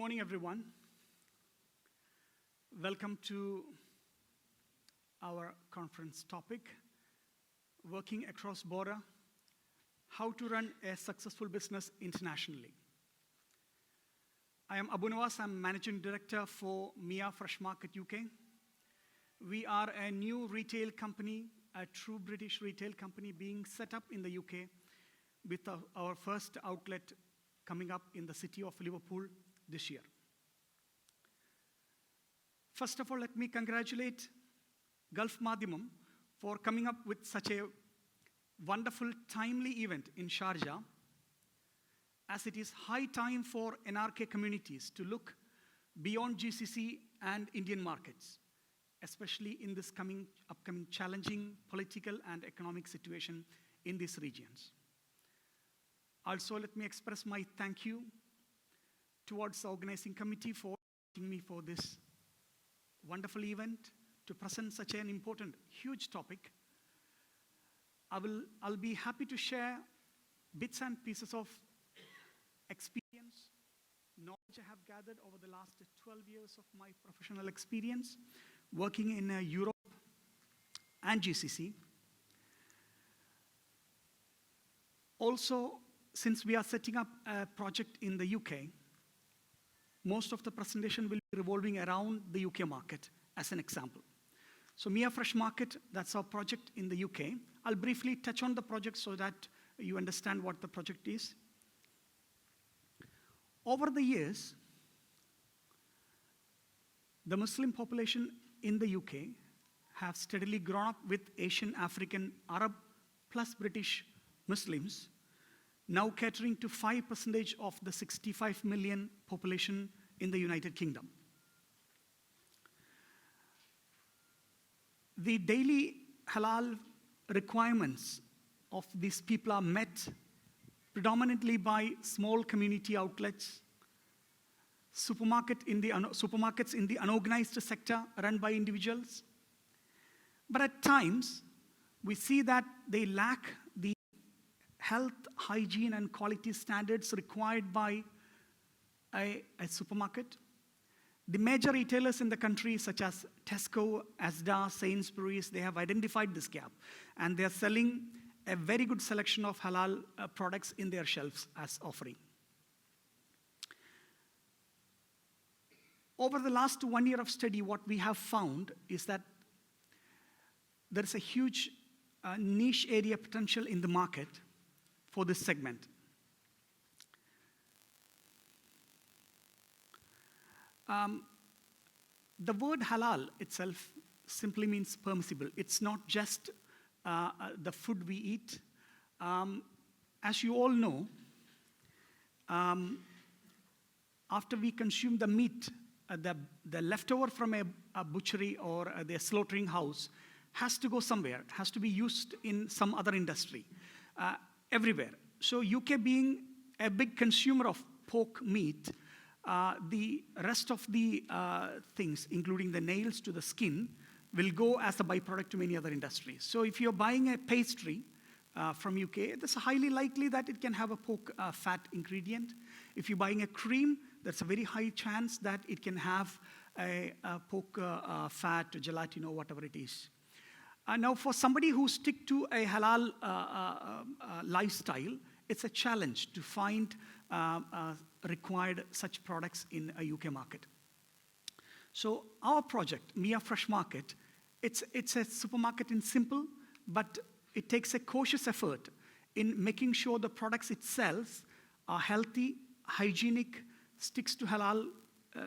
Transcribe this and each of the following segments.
morning, everyone. Welcome to our conference topic, Working Across Border, How to Run a Successful Business Internationally. I am Aboonavas. I'm Managing Director for Miya Fresh Market UK. We are a new retail company, a true British retail company being set up in the UK with our first outlet coming up in the city of Liverpool this year. First of all, let me congratulate Gulf Madhyamam for coming up with such a wonderful, timely event in Sharjah, as it is high time for NRK communities to look beyond GCC and Indian markets, especially in this upcoming challenging political and economic situation in these regions. Also, let me express my thank you towards the organizing committee for inviting me for this wonderful event to present such an important, huge topic. I'll be happy to share bits and pieces of experience, knowledge I have gathered over the last 12 years of my professional experience working in Europe and GCC. Also, since we are setting up a project in the UK, most of the presentation will be revolving around the UK market as an example. So Miya Fresh Market, that's our project in the UK. I'll briefly touch on the project so that you understand what the project is. Over the years, the Muslim population in the UK have steadily grown up with Asian, African, Arab, plus British Muslims, now catering to 5% of the 65 million population in the United Kingdom. The daily halal requirements of these people are met predominantly by small community outlets, supermarkets in the unorganized sector run by individuals. But at times, we see that they lack the health, hygiene, and quality standards required by a supermarket. The major retailers in the country, such as Tesco, Asda, Sainsbury's, they have identified this gap, and they're selling a very good selection of halal products in their shelves as offering. Over the last 1 year of study, what we have found is that there is a huge niche area potential in the market for this segment. The word halal itself simply means permissible. It's not just the food we eat. As you all know, after we consume the meat, the leftover from a butchery or the slaughtering house has to go somewhere, has to be used in some other industry, everywhere. So UK being a big consumer of pork meat, the rest of the things, including the nails to the skin, will go as a byproduct to many other industries. So if you're buying a pastry from UK, it's highly likely that it can have a pork fat ingredient. If you're buying a cream, there's a very high chance that it can have a pork fat, gelatin, or whatever it is. Now, for somebody who stick to a halal lifestyle, it's a challenge to find required such products in a UK market. So our project, Miya Fresh Market, it's a supermarket in simple, but it takes a cautious effort in making sure the products itself are healthy, hygienic, sticks to halal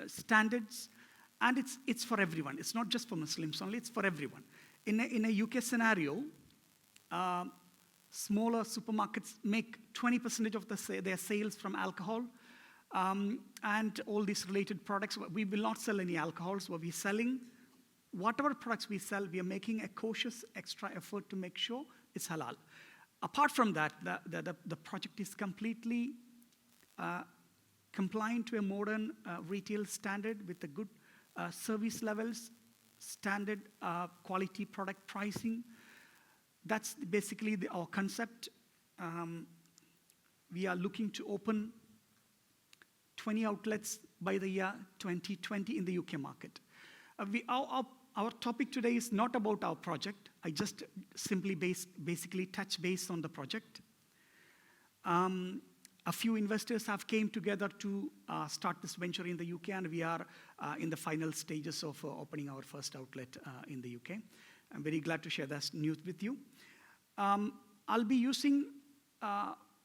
standards, and it's for everyone. It's not just for Muslims only, it's for everyone. In a UK scenario, smaller supermarkets make 20% of their sales from alcohol and all these related products. We will not sell any alcohols. We'll be selling whatever products we sell. We are making a cautious extra effort to make sure it's halal. Apart from that, the project is completely compliant to a modern retail standard with the good service levels, standard quality product pricing. That's basically our concept. We are looking to open 20 outlets by the year 2020 in the UK market. Our topic today is not about our project. I just simply basically touch base on the project. A few investors have came together to start this venture in the UK, and we are in the final stages of opening our first outlet in the UK. I'm very glad to share that news with you. I'll be using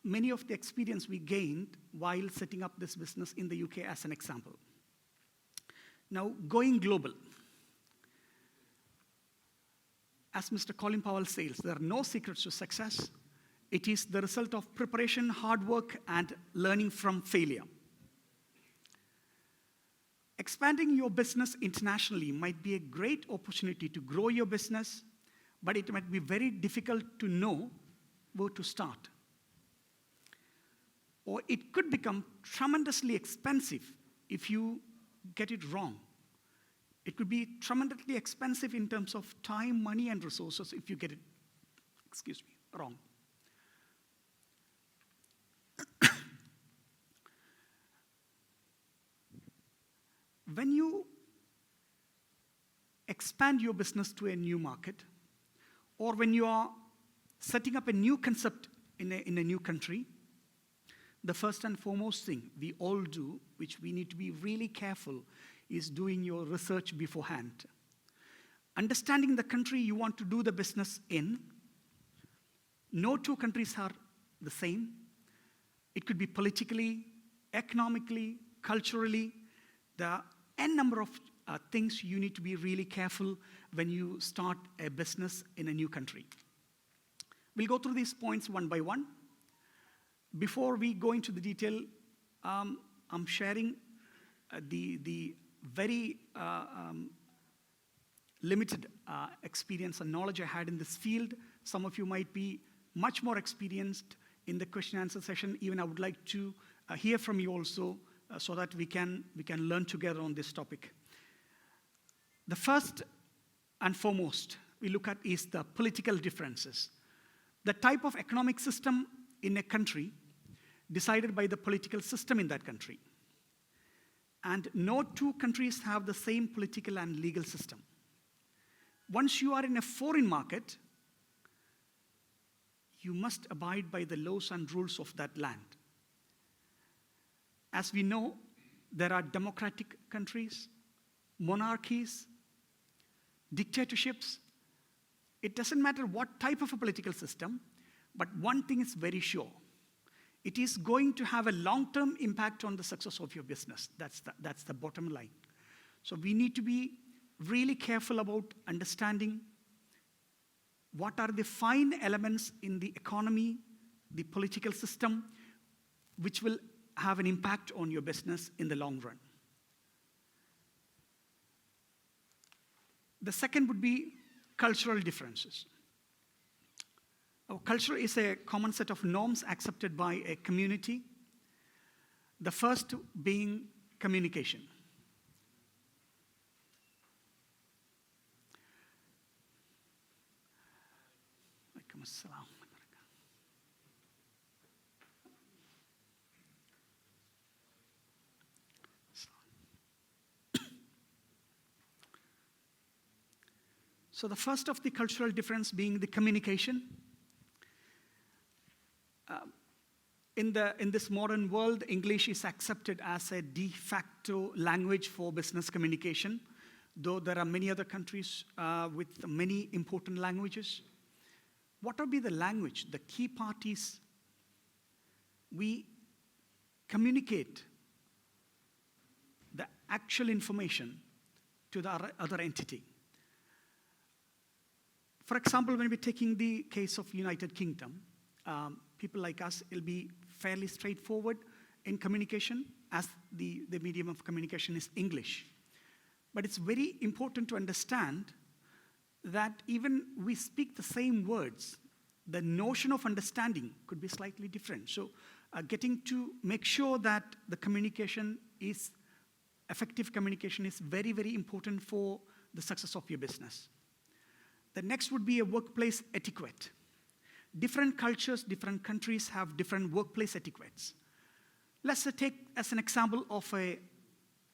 many of the experience we gained while setting up this business in the UK as an example. Now, going global. As Mr. Colin Powell says, there are no secrets to success. It is the result of preparation, hard work, and learning from failure. Expanding your business internationally might be a great opportunity to grow your business, but it might be very difficult to know where to start. Or it could become tremendously expensive if you get it wrong. It could be tremendously expensive in terms of time, money, and resources if you get it, wrong. When you expand your business to a new market, or when you are setting up a new concept in a new country, the first and foremost thing we all do, which we need to be really careful, is doing your research beforehand. Understanding the country you want to do the business in. No two countries are the same. It could be politically, economically, culturally. There are n number of things you need to be really careful when you start a business in a new country. We'll go through these points one by one. Before we go into the detail, I'm sharing the very limited experience and knowledge I had in this field. Some of you might be much more experienced in the question and answer session. Even I would like to hear from you also so that we can learn together on this topic. The first and foremost we look at is the political differences. The type of economic system in a country decided by the political system in that country. And no two countries have the same political and legal system. Once you are in a foreign market, you must abide by the laws and rules of that land. As we know, there are democratic countries, monarchies, dictatorships. It doesn't matter what type of a political system, but one thing is very sure. It is going to have a long-term impact on the success of your business. That's the bottom line. So we need to be really careful about understanding what are the fine elements in the economy, the political system, which will have an impact on your business in the long run. The second would be cultural differences. Our culture is a common set of norms accepted by a community. The first being communication. So the first of the cultural difference being the communication. In this modern world, English is accepted as a de facto language for business communication, though there are many other countries with many important languages. What will be the language? The key part is we communicate the actual information to the other entity. For example, when we're taking the case of United Kingdom, people like us will be fairly straightforward in communication, as the medium of communication is English. But it's very important to understand that even we speak the same words, the notion of understanding could be slightly different. So getting to make sure that the communication is, effective communication is very, very important for the success of your business. The next would be a workplace etiquette. Different cultures, different countries have different workplace etiquettes. Let's take as an example of a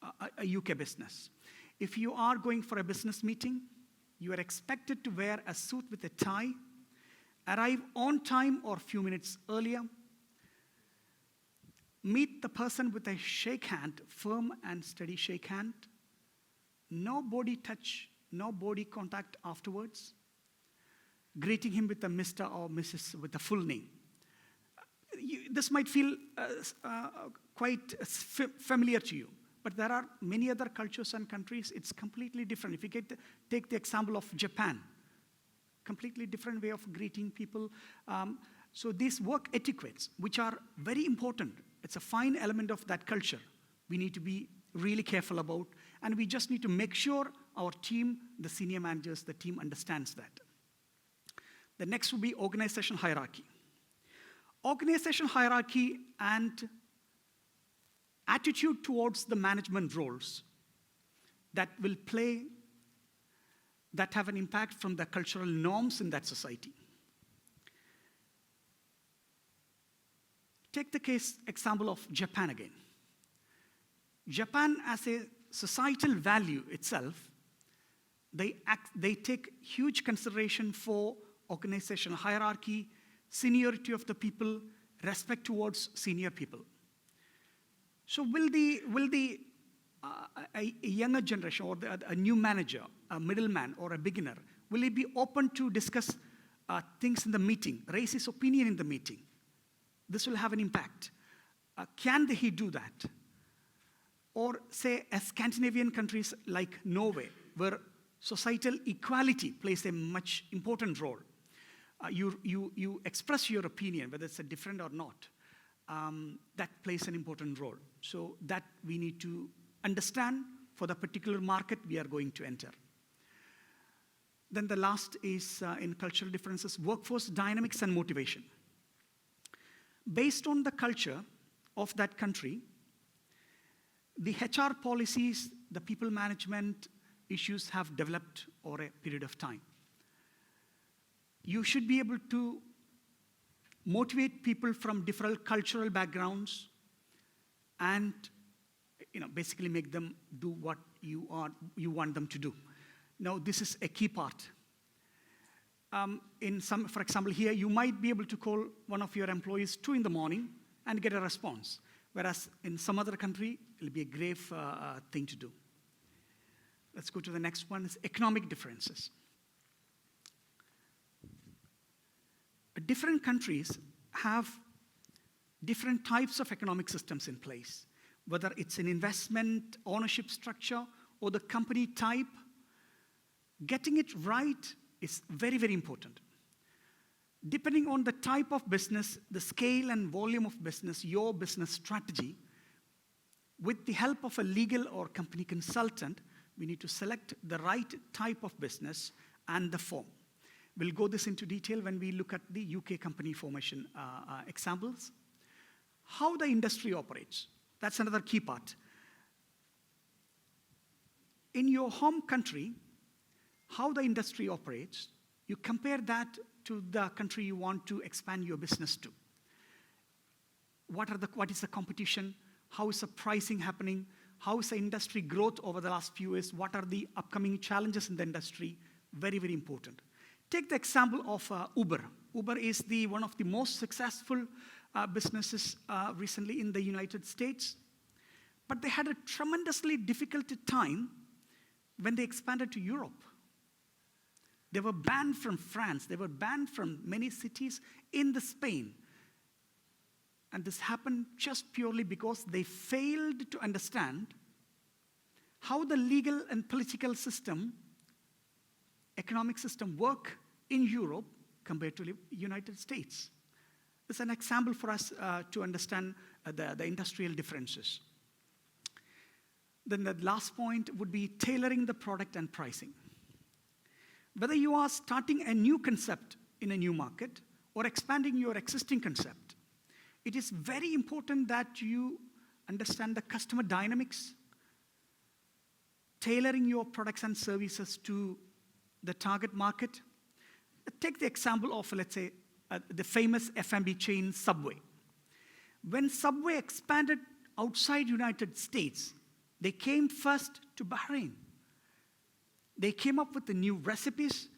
a UK business. If you are going for a business meeting, you are expected to wear a suit with a tie, arrive on time or a few minutes earlier, meet the person with a shake hand, firm and steady shake hand, no body touch, no body contact afterwards, greeting him with a Mr. or Mrs. with a full name. This might feel quite familiar to you, but there are many other cultures and countries, it's completely different. If you take the example of Japan, completely different way of greeting people. So these work etiquettes, which are very important, it's a fine element of that culture, we need to be really careful about, and we just need to make sure our team, the senior managers, the team understands that. The next would be organization hierarchy. Organization hierarchy and attitude towards the management roles that will play, that have an impact from the cultural norms in that society. Take the example of Japan again. Japan as a societal value itself, they take huge consideration for organizational hierarchy, seniority of the people, respect towards senior people. So will a younger generation or a new manager, a middleman or a beginner, will he be open to discuss things in the meeting, raise his opinion in the meeting? This will have an impact. Can he do that? Or say, as Scandinavian countries like Norway, where societal equality plays a much important role. You express your opinion, whether it's a different or not. That plays an important role. So that we need to understand for the particular market we are going to enter. Then the last is in cultural differences, workforce dynamics and motivation. Based on the culture of that country, the HR policies, the people management issues have developed over a period of time. You should be able to motivate people from different cultural backgrounds and basically make them do what you want them to do. Now, this is a key part. For example, here, you might be able to call one of your employees 2 in the morning and get a response, whereas in some other country, it'll be a grave thing to do. Let's go to the next one, is economic differences. Different countries have different types of economic systems in place, whether it's an investment ownership structure or the company type. Getting it right is very, very important. Depending on the type of business, the scale and volume of business, your business strategy, with the help of a legal or company consultant, we need to select the right type of business and the form. We'll go this into detail when we look at the UK company formation examples. How the industry operates, that's another key part. In your home country, how the industry operates, you compare that to the country you want to expand your business to. What is the competition? How is the pricing happening? How is the industry growth over the last few years? What are the upcoming challenges in the industry? Very, very important. Take the example of Uber. Uber is one of the most successful businesses recently in the United States. But they had a tremendously difficult time when they expanded to Europe. They were banned from France. They were banned from many cities in Spain. And this happened just purely because they failed to understand how the legal and political system, economic system work in Europe compared to the United States. This is an example for us to understand the industrial differences. Then the last point would be tailoring the product and pricing. Whether you are starting a new concept in a new market or expanding your existing concept, it is very important that you understand the customer dynamics, tailoring your products and services to the target market. Take the example of, let's say, the famous F&B chain Subway. When Subway expanded outside United States, They came first to Bahrain. They came up with the new recipes,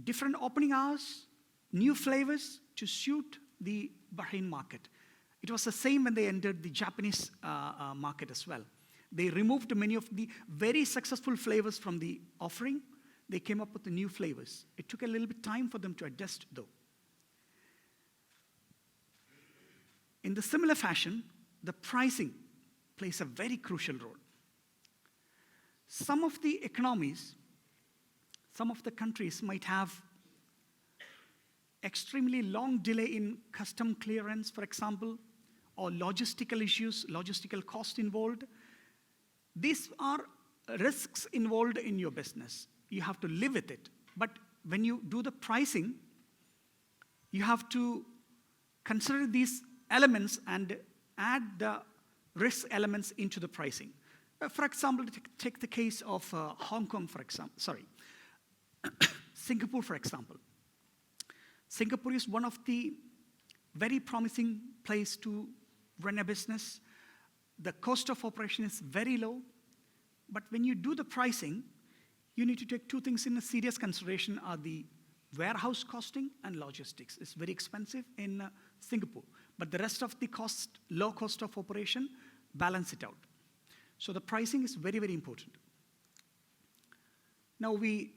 different opening hours, new flavors to suit the Bahrain market. It was the same when they entered the Japanese market as well. They removed many of the very successful flavors from the offering. They came up with the new flavors. It took a little bit time for them to adjust, though. In the similar fashion, the pricing plays a very crucial role. Some of the economies, some of the countries might have extremely long delay in custom clearance, for example, or logistical issues, logistical cost involved. These are risks involved in your business. You have to live with it. But when you do the pricing, you have to consider these elements and add the risk elements into the pricing. For example, take the case of Hong Kong, for example, Singapore, for example. Singapore is one of the very promising place to run a business. The cost of operation is very low, but when you do the pricing, you need to take two things in a serious consideration are the warehouse costing and logistics. It's very expensive in Singapore, but the rest of the cost, low cost of operation, balance it out. So the pricing is very, very important. Now we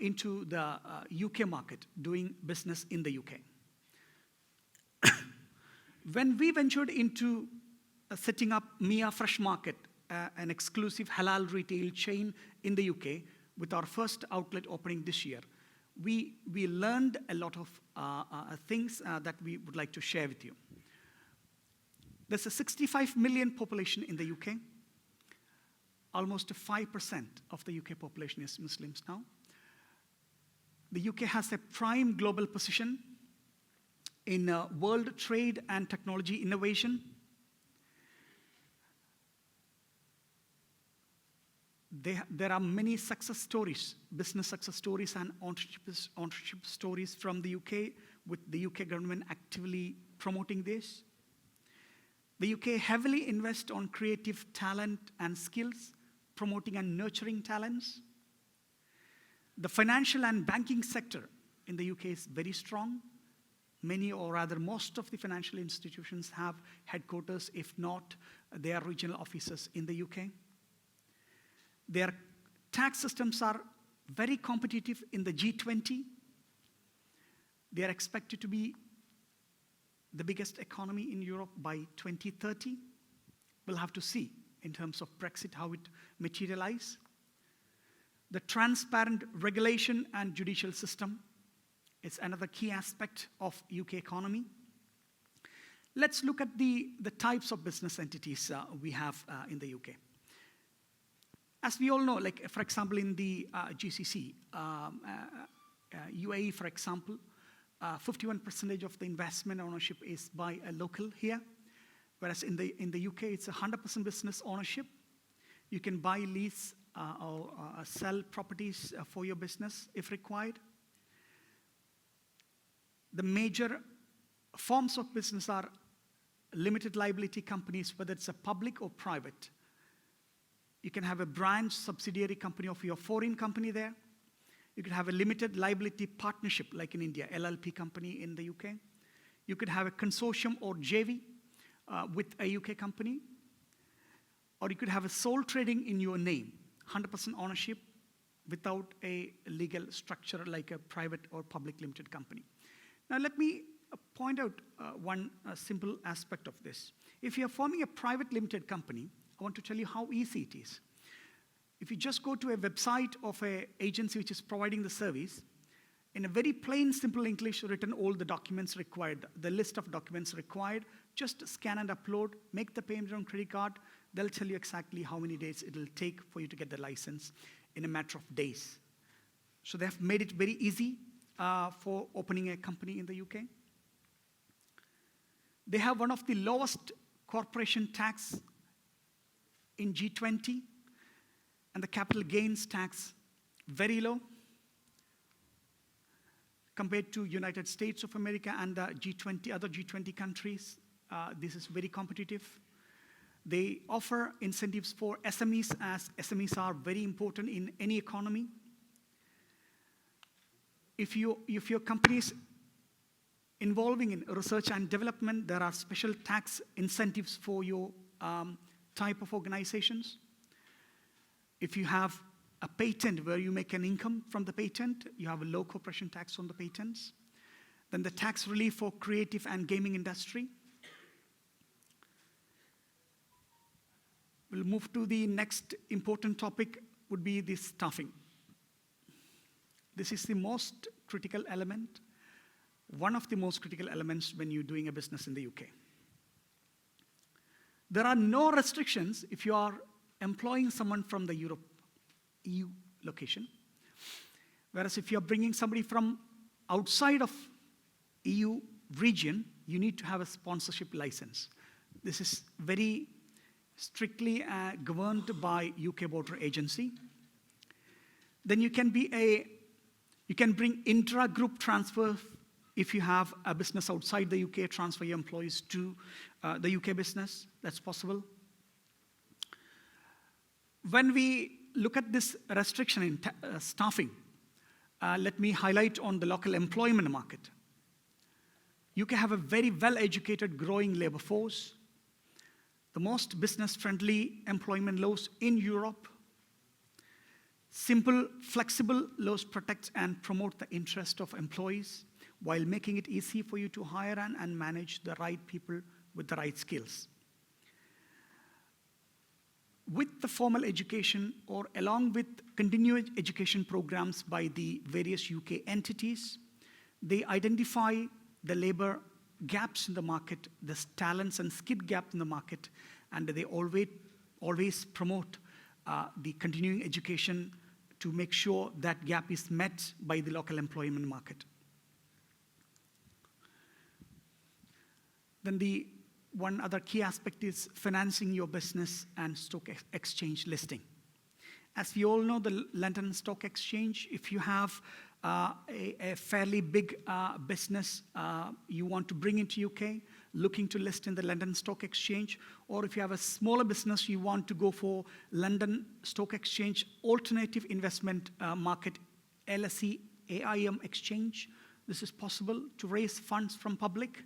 into the UK market, doing business in the UK. When we ventured into setting up Miya Fresh Market, an exclusive halal retail chain in the UK, with our first outlet opening this year, we learned a lot of things that we would like to share with you. There's a 65 million population in the UK. Almost 5% of the UK population is Muslims now. The UK has a prime global position in world trade and technology innovation. There are many success stories, business success stories and entrepreneurship stories from the UK, with the UK government actively promoting this. The UK heavily invests on creative talent and skills, promoting and nurturing talents. The financial and banking sector in the UK is very strong. Many, or rather most of the financial institutions have headquarters, if not their regional offices in the UK. Their tax systems are very competitive in the G20. They are expected to be the biggest economy in Europe by 2030. We'll have to see in terms of Brexit how it materializes. The transparent regulation and judicial system is another key aspect of UK economy. Let's look at the types of business entities we have in the UK. As we all know, like for example in the GCC, UAE for example, 51% of the investment ownership is by a local here, whereas in the UK it's 100% business ownership. You can buy, lease, or sell properties for your business if required. The major forms of business are limited liability companies, whether it's a public or private. You can have a branch subsidiary company of your foreign company there. You could have a limited liability partnership like in India, LLP company in the UK. You could have a consortium or JV with a UK company. Or you could have a sole trading in your name, 100% ownership without a legal structure like a private or public limited company. Now let me point out one simple aspect of this. If you're forming a private limited company, I want to tell you how easy it is. If you just go to a website of an agency which is providing the service, in a very plain, simple English written all the documents required, the list of documents required, just scan and upload, make the payment on credit card. They'll tell you exactly how many days it will take for you to get the license in a matter of days. So they have made it very easy for opening a company in the UK. They have one of the lowest corporation tax in G20, and the capital gains tax very low compared to United States of America and the G20, other G20 countries. This is very competitive. They offer incentives for SMEs, as SMEs are very important in any economy. If your company is involving in research and development, there are special tax incentives for your type of organizations. If you have a patent where you make an income from the patent, you have a low corporation tax on the patents. Then the tax relief for creative and gaming industry. We'll move to the next important topic, would be the staffing. This is the most critical element, one of the most critical elements when you're doing a business in the UK. There are no restrictions if you are employing someone from the EU location. Whereas if you're bringing somebody from outside of EU region, you need to have a sponsorship license. This is very strictly governed by UK Border Agency. Then you can bring intra-group transfer. If you have a business outside the UK, transfer your employees to the UK business. That's possible. When we look at this restriction in staffing, let me highlight on the local employment market. UK have a very well-educated, growing labor force, the most business-friendly employment laws in Europe. Simple, flexible laws protect and promote the interest of employees while making it easy for you to hire and manage the right people with the right skills. With the formal education or along with continuing education programs by the various UK entities, they identify the labor gaps in the market, the talents and skill gap in the market, and they always promote the continuing education to make sure that gap is met by the local employment market. Then the one other key aspect is financing your business and stock exchange listing. As we all know, the London Stock Exchange, if you have a fairly big business you want to bring into UK, looking to list in the London Stock Exchange, or if you have a smaller business you want to go for London Stock Exchange Alternative Investment Market, LSE AIM exchange, this is possible to raise funds from public.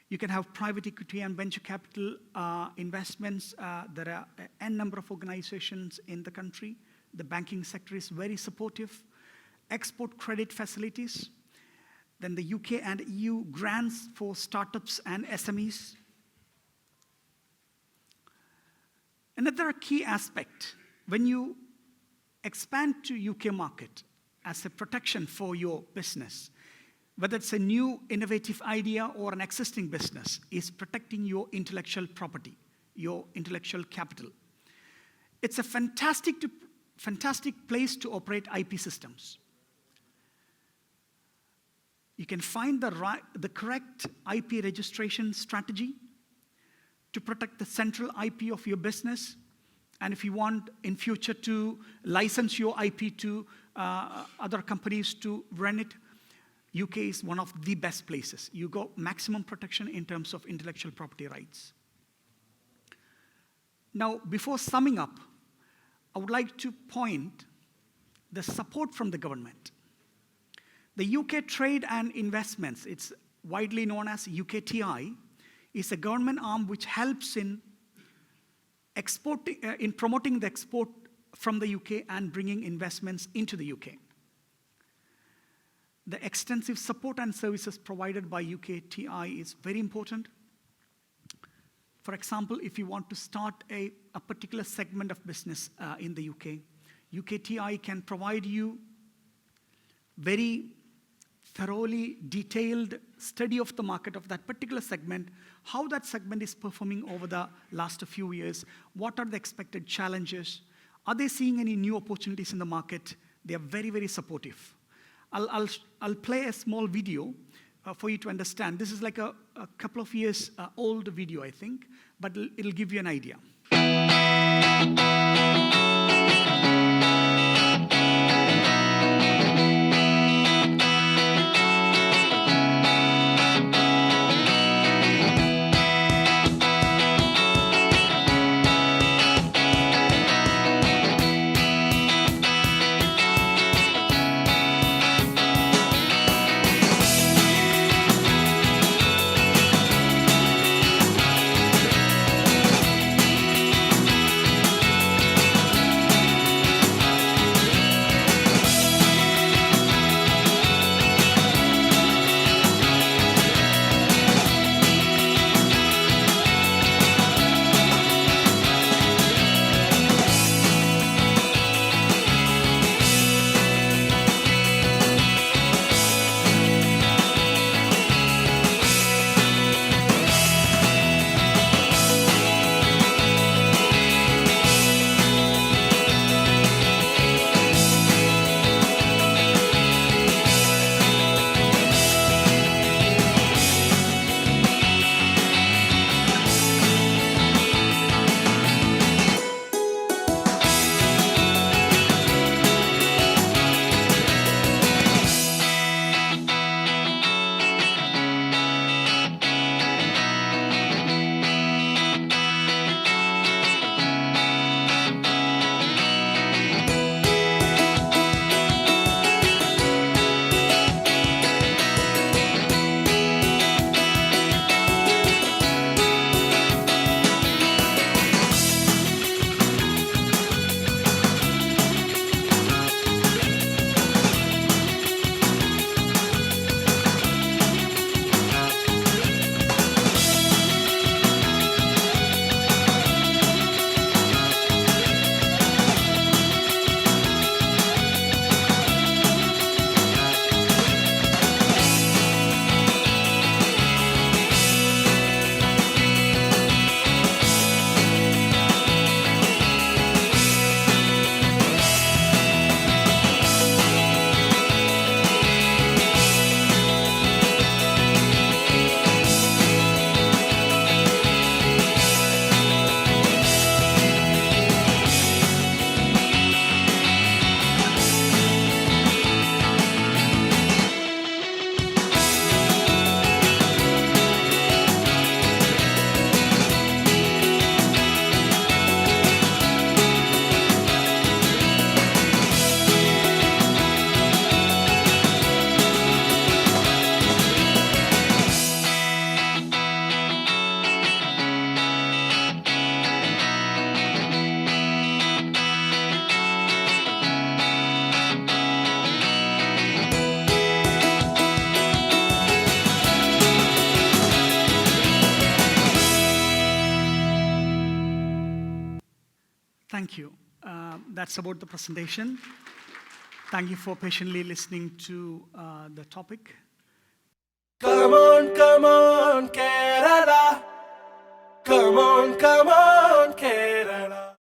You can have private equity and venture capital investments. There are n number of organizations in the country. The banking sector is very supportive. Export credit facilities. Then the UK and EU grants for startups and SMEs. Another key aspect, when you expand to UK market as a protection for your business, whether it's a new innovative idea or an existing business, is protecting your intellectual property, your intellectual capital. It's a fantastic place to operate IP systems. You can find the correct IP registration strategy to protect the central IP of your business. And if you want in future to license your IP to other companies to run it, UK is one of the best places. You got maximum protection in terms of intellectual property rights. Now, before summing up, I would like to point the support from the government. The UK Trade and Investments, it's widely known as UKTI, is a government arm which helps in promoting the export from the UK and bringing investments into the UK. The extensive support and services provided by UKTI is very important. For example, if you want to start a particular segment of business in the UK, UKTI can provide you very thoroughly detailed study of the market of that particular segment, how that segment is performing over the last few years, what are the expected challenges, are they seeing any new opportunities in the market? They are very, very supportive. I'll play a small video for you to understand. This is like a couple of years old video, I think, but it'll give you an idea. Thank you. That's about the presentation. Thank you for patiently listening to the topic. Come on, Kerala. Come on,